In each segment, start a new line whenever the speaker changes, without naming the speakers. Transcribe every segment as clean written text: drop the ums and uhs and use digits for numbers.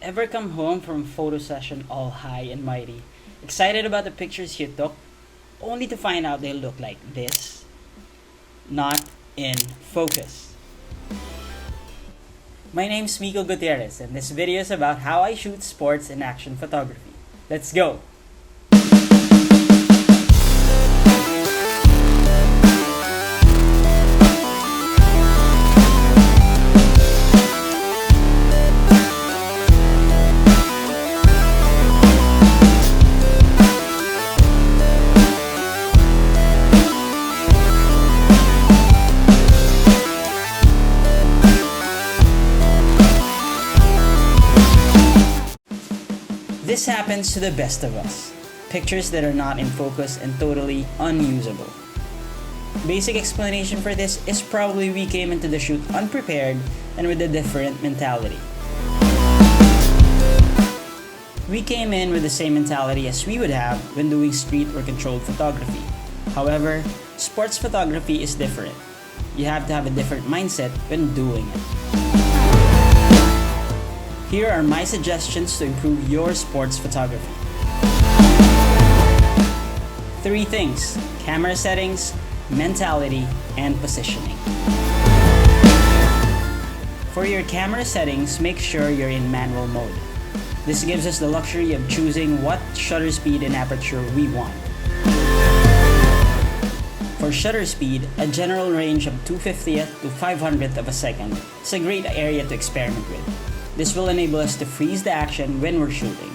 Ever come home from a photo session all high and mighty, excited about the pictures you took, only to find out they look like this? Not in focus. My name's Miko Gutierrez, and this video is about how I shoot sports and action photography. Let's go! This happens to the best of us. Pictures that are not in focus and totally unusable. Basic explanation for this is probably we came into the shoot unprepared and with a different mentality. We came in with the same mentality as we would have when doing street or controlled photography. However, sports photography is different. You have to have a different mindset when doing it. Here are my suggestions to improve your sports photography. 3 things: camera settings, mentality, and positioning. For your camera settings, make sure you're in manual mode. This gives us the luxury of choosing what shutter speed and aperture we want. For shutter speed, a general range of 2/50th to 500th of a second is a great area to experiment with. This will enable us to freeze the action when we're shooting.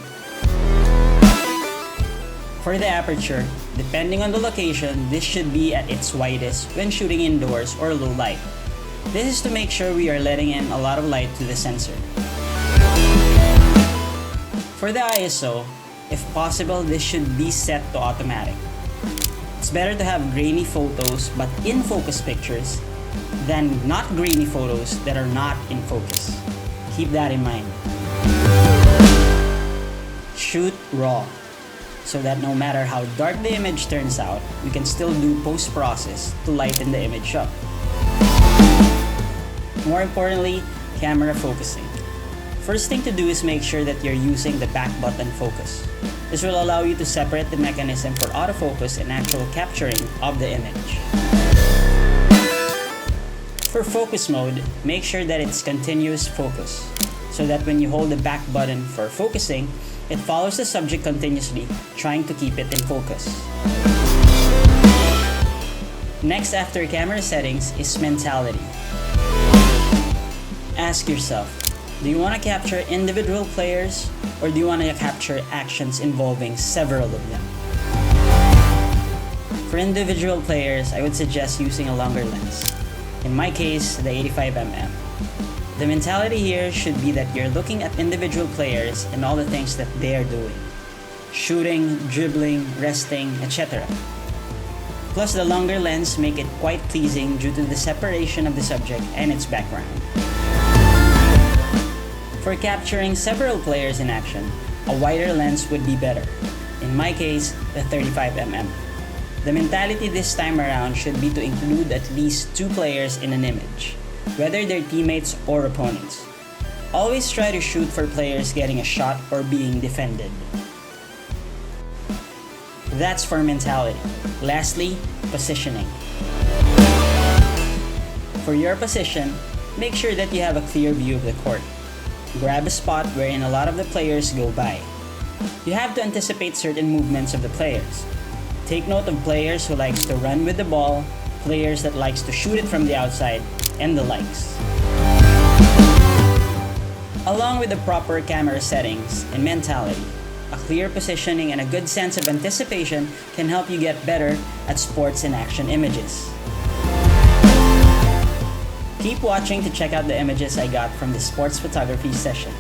For the aperture, depending on the location, this should be at its widest when shooting indoors or low light. This is to make sure we are letting in a lot of light to the sensor. For the ISO, if possible, this should be set to automatic. It's better to have grainy photos but in focus pictures than not grainy photos that are not in focus. Keep that in mind. Shoot raw, so that no matter how dark the image turns out, we can still do post-process to lighten the image up. More importantly, camera focusing. First thing to do is make sure that you're using the back button focus. This will allow you to separate the mechanism for autofocus and actual capturing of the image. For focus mode, make sure that it's continuous focus, so that when you hold the back button for focusing, it follows the subject continuously, trying to keep it in focus. Next after camera settings is mentality. Ask yourself, do you want to capture individual players or do you want to capture actions involving several of them? For individual players, I would suggest using a longer lens. In my case, the 85mm. The mentality here should be that you're looking at individual players and all the things that they are doing. Shooting, dribbling, resting, etc. Plus the longer lens make it quite pleasing due to the separation of the subject and its background. For capturing several players in action, a wider lens would be better. In my case, the 35mm. The mentality this time around should be to include at least 2 players in an image, whether they're teammates or opponents. Always try to shoot for players getting a shot or being defended. That's for mentality. Lastly, positioning. For your position, make sure that you have a clear view of the court. Grab a spot wherein a lot of the players go by. You have to anticipate certain movements of the players. Take note of players who likes to run with the ball, players that likes to shoot it from the outside, and the likes. Along with the proper camera settings and mentality, a clear positioning and a good sense of anticipation can help you get better at sports and action images. Keep watching to check out the images I got from the sports photography session.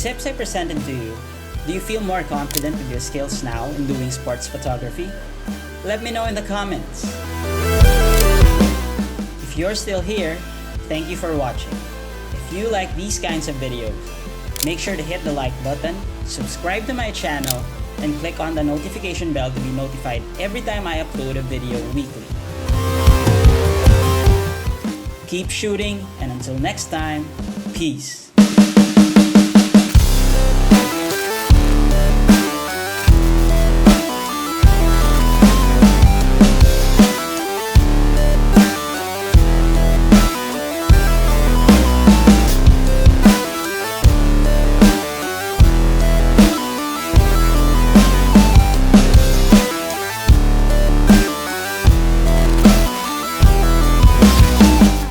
tips I presented to you, do you feel more confident with your skills now in doing sports photography? Let me know in the comments. If you're still here, thank you for watching. If you like these kinds of videos, make sure to hit the like button, subscribe to my channel, and click on the notification bell to be notified every time I upload a video weekly. Keep shooting, and until next time, peace.